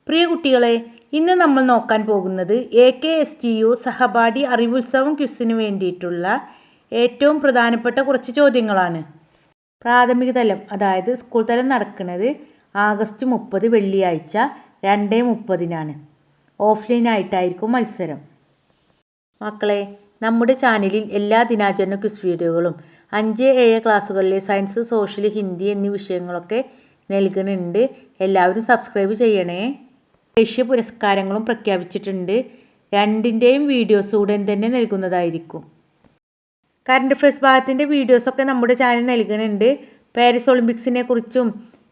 പ്രിയ കുട്ടികളെ, ഇന്ന് നമ്മൾ നോക്കാൻ പോകുന്നത് AKSTU സഹപാഠി അറിവുത്സവം ക്വിസിന് വേണ്ടിയിട്ടുള്ള ഏറ്റവും പ്രധാനപ്പെട്ട കുറച്ച് ചോദ്യങ്ങളാണ്. പ്രാഥമിക തലം, അതായത് സ്കൂൾ തലം നടക്കുന്നത് ആഗസ്റ്റ് 30 വെള്ളിയാഴ്ച 2:30 ഓഫ്ലൈൻ ആയിട്ടായിരിക്കും മത്സരം. മക്കളെ, നമ്മുടെ ചാനലിൽ എല്ലാ ദിനാചരണ ക്വിസ് വീഡിയോകളും 5-7 ക്ലാസ്സുകളിലെ സയൻസ്, സോഷ്യൽ, ഹിന്ദി എന്നീ വിഷയങ്ങളൊക്കെ നൽകുന്നുണ്ട്. എല്ലാവരും സബ്സ്ക്രൈബ് ചെയ്യണേ. ദേശീയ പുരസ്കാരങ്ങളും പ്രഖ്യാപിച്ചിട്ടുണ്ട്. രണ്ടിൻ്റെയും വീഡിയോസ് ഉടൻ തന്നെ നൽകുന്നതായിരിക്കും. കറണ്ട് അഫയേഴ്സ് ഭാഗത്തിൻ്റെ വീഡിയോസൊക്കെ നമ്മുടെ ചാനൽ നൽകുന്നുണ്ട്. പാരീസ് ഒളിമ്പിക്സിനെ കുറിച്ചും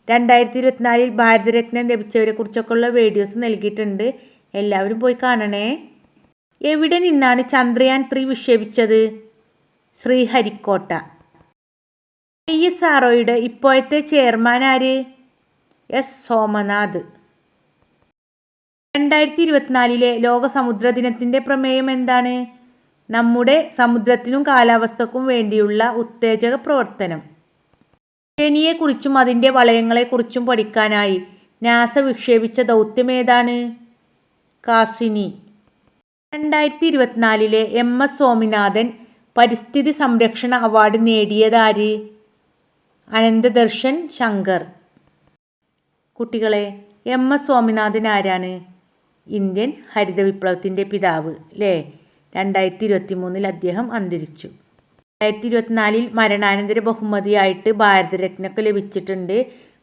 2024 ഭാരതരത്ന ലഭിച്ചവരെ കുറിച്ചൊക്കെയുള്ള വീഡിയോസ് നൽകിയിട്ടുണ്ട്. എല്ലാവരും പോയി കാണണേ. എവിടെ നിന്നാണ് ചന്ദ്രയാൻ 3 വിക്ഷേപിച്ചത്? ശ്രീഹരിക്കോട്ട. ISROയുടെ ഇപ്പോഴത്തെ ചെയർമാൻ ആര്? S. സോമനാഥ്. 2024 ലോക സമുദ്ര ദിനത്തിൻ്റെ പ്രമേയം എന്താണ്? നമ്മുടെ സമുദ്രത്തിനും കാലാവസ്ഥക്കും വേണ്ടിയുള്ള ഉത്തേജക പ്രവർത്തനം. ശനിയെക്കുറിച്ചും അതിൻ്റെ വളയങ്ങളെക്കുറിച്ചും പഠിക്കാനായി നാസ വിക്ഷേപിച്ച ദൗത്യം ഏതാണ്? കാസിനി. 2024 MS സ്വാമിനാഥൻ പരിസ്ഥിതി സംരക്ഷണ അവാർഡ് നേടിയതാര്? അനന്തദർശൻ ശങ്കർ. കുട്ടികളെ, MS സ്വാമിനാഥൻ ആരാണ്? ഇന്ത്യൻ ഹരിത വിപ്ലവത്തിൻ്റെ പിതാവ് അല്ലേ? 2023 അദ്ദേഹം അന്തരിച്ചു. 2024 മരണാനന്തര ബഹുമതിയായിട്ട് ഭാരതരത്നൊക്കെ ലഭിച്ചിട്ടുണ്ട്.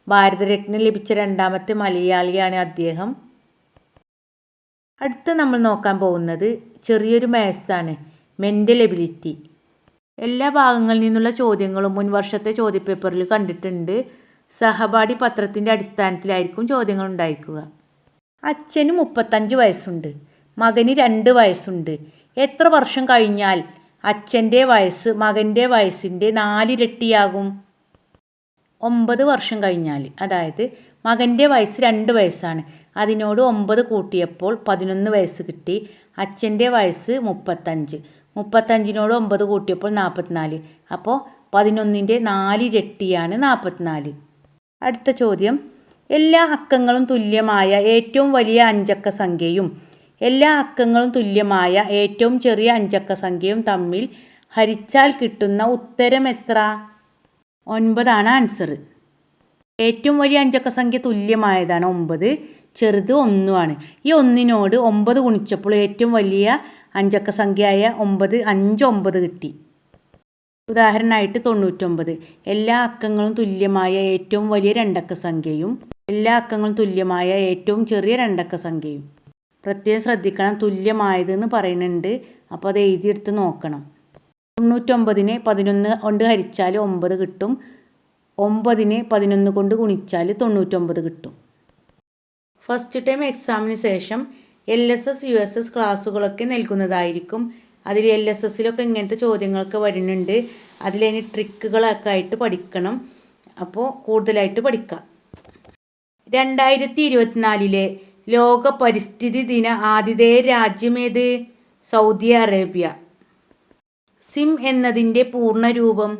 ഭാരതരത്ന ലഭിച്ച രണ്ടാമത്തെ മലയാളിയാണ് അദ്ദേഹം. അടുത്ത നമ്മൾ നോക്കാൻ പോകുന്നത് ചെറിയൊരു മാത്സാണ്, മെൻ്റൽ എബിലിറ്റി. എല്ലാ ഭാഗങ്ങളിൽ നിന്നുള്ള ചോദ്യങ്ങളും മുൻവർഷത്തെ ചോദ്യപേപ്പറിൽ കണ്ടിട്ടുണ്ട്. സഹപാഠി പത്രത്തിൻ്റെ അടിസ്ഥാനത്തിലായിരിക്കും ചോദ്യങ്ങൾ ഉണ്ടായിരിക്കുക. അച്ഛന് 35 വയസ്സുണ്ട്, മകന് 2 വയസ്സുണ്ട്. എത്ര വർഷം കഴിഞ്ഞാൽ അച്ഛൻ്റെ വയസ്സ് മകൻ്റെ വയസ്സിൻ്റെ 4 ഇരട്ടിയാകും? 9 വർഷം കഴിഞ്ഞാൽ. അതായത് മകൻ്റെ വയസ്സ് 2 വയസ്സാണ്, അതിനോട് 9 കൂട്ടിയപ്പോൾ 11 വയസ്സ് കിട്ടി. അച്ഛൻ്റെ വയസ്സ് 35, 35നോട് 9 കൂട്ടിയപ്പോൾ 44. അപ്പോൾ 11ൻ്റെ 4 ഇരട്ടിയാണ് 44. അടുത്ത ചോദ്യം, എല്ലാ അക്കങ്ങളും തുല്യമായ ഏറ്റവും വലിയ അഞ്ചക്ക സംഖ്യയും എല്ലാ അക്കങ്ങളും തുല്യമായ ഏറ്റവും ചെറിയ അഞ്ചക്ക സംഖ്യയും തമ്മിൽ ഹരിച്ചാൽ കിട്ടുന്ന ഉത്തരം എത്ര? 9 ആൻസർ. ഏറ്റവും വലിയ അഞ്ചക്ക സംഖ്യ തുല്യമായതാണ് 9, ചെറുത് 1 ഈ 1നോട് 9 ഗുണിച്ചപ്പോൾ ഏറ്റവും വലിയ അഞ്ചക്ക സംഖ്യയായ 9 കിട്ടി. ഉദാഹരണമായിട്ട് 99. എല്ലാ അക്കങ്ങളും തുല്യമായ ഏറ്റവും വലിയ രണ്ടക്ക സംഖ്യയും എല്ലാ അക്കങ്ങളും തുല്യമായ ഏറ്റവും ചെറിയ രണ്ടക്ക സംഖ്യയും. പ്രത്യേകം ശ്രദ്ധിക്കണം, തുല്യമായതെന്ന് പറയുന്നുണ്ട്. അപ്പോൾ അത് എഴുതിയെടുത്ത് നോക്കണം. 99നെ 11 കൊണ്ട് ഹരിച്ചാൽ 9 കിട്ടും. 9നെ 11 കൊണ്ട് ഗുണിച്ചാൽ 99 കിട്ടും. ഫസ്റ്റ് ടൈം എക്സാമിന് ശേഷം LSS USS ക്ലാസ്സുകളൊക്കെ നൽകുന്നതായിരിക്കും. അതിൽ LSSലൊക്കെ ഇങ്ങനത്തെ ചോദ്യങ്ങളൊക്കെ വരുന്നുണ്ട്. അതിലതിന് ട്രിക്കുകളൊക്കെ ആയിട്ട് പഠിക്കണം. അപ്പോൾ കൂടുതലായിട്ട് പഠിക്കാം. 2024 ലോക പരിസ്ഥിതി ദിന ആതിഥേയ രാജ്യമേത്? Saudi Arabia. SIM എന്നതിൻ്റെ പൂർണ്ണരൂപം?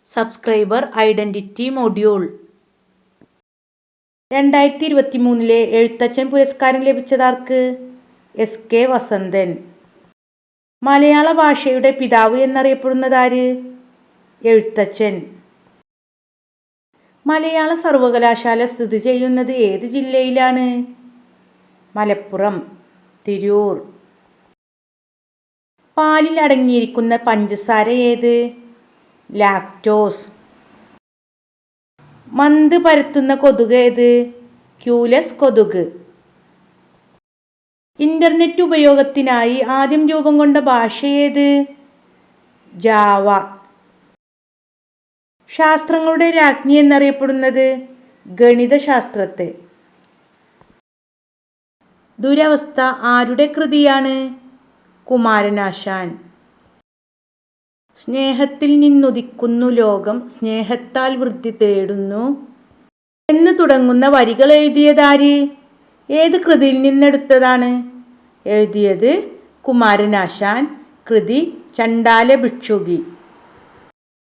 Subscriber identity module. 2023 എഴുത്തച്ഛൻ പുരസ്കാരം ലഭിച്ചതാർക്ക്? SK വസന്തൻ. മലയാള ഭാഷയുടെ പിതാവ് എന്നറിയപ്പെടുന്നതാര്? എഴുത്തച്ഛൻ. മലയാള സർവകലാശാല സ്ഥിതി ചെയ്യുന്നത് ഏത് ജില്ലയിലാണ്? മലപ്പുറം, തിരൂർ. പാലിൽ അടങ്ങിയിരിക്കുന്ന പഞ്ചസാര ഏത്? ലാക്ടോസ്. മന്ത് പരത്തുന്ന കൊതുക് ഏത്? ക്യൂലസ് കൊതുക്. ഇൻ്റർനെറ്റ് ഉപയോഗത്തിനായി ആദ്യം രൂപം കൊണ്ട ഭാഷ ഏത്? ജാവ. ശാസ്ത്രങ്ങളുടെ രാജ്ഞി എന്നറിയപ്പെടുന്നത്? ഗണിതശാസ്ത്രത്തെ. ദുരവസ്ഥ ആരുടെ കൃതിയാണ്? കുമാരനാശാൻ. സ്നേഹത്തിൽ നിന്നുദിക്കുന്നു ലോകം, സ്നേഹത്താൽ വൃദ്ധി തേടുന്നു എന്ന് തുടങ്ങുന്ന വരികൾ എഴുതിയതാര്? ഏത് കൃതിയിൽ നിന്നെടുത്തതാണ്? എഴുതിയത് കുമാരനാശാൻ. കൃതി ചണ്ഡാല ഭിക്ഷുകി.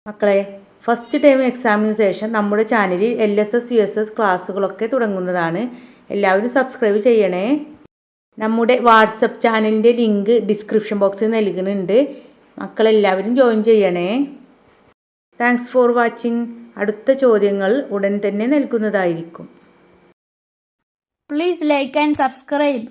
മക്കളെ, ഫസ്റ്റ് ടൈം എക്സാമിന് ശേഷം നമ്മുടെ ചാനലിൽ LSS USS ക്ലാസ്സുകളൊക്കെ തുടങ്ങുന്നതാണ്. എല്ലാവരും സബ്സ്ക്രൈബ് ചെയ്യണേ. നമ്മുടെ വാട്സപ്പ് ചാനലിൻ്റെ ലിങ്ക് ഡിസ്ക്രിപ്ഷൻ ബോക്സിൽ നൽകുന്നുണ്ട്. മക്കളെല്ലാവരും ജോയിൻ ചെയ്യണേ. Thanks for watching. അടുത്ത ചോദ്യങ്ങൾ ഉടൻ തന്നെ നൽകുന്നതായിരിക്കും. Please like and subscribe.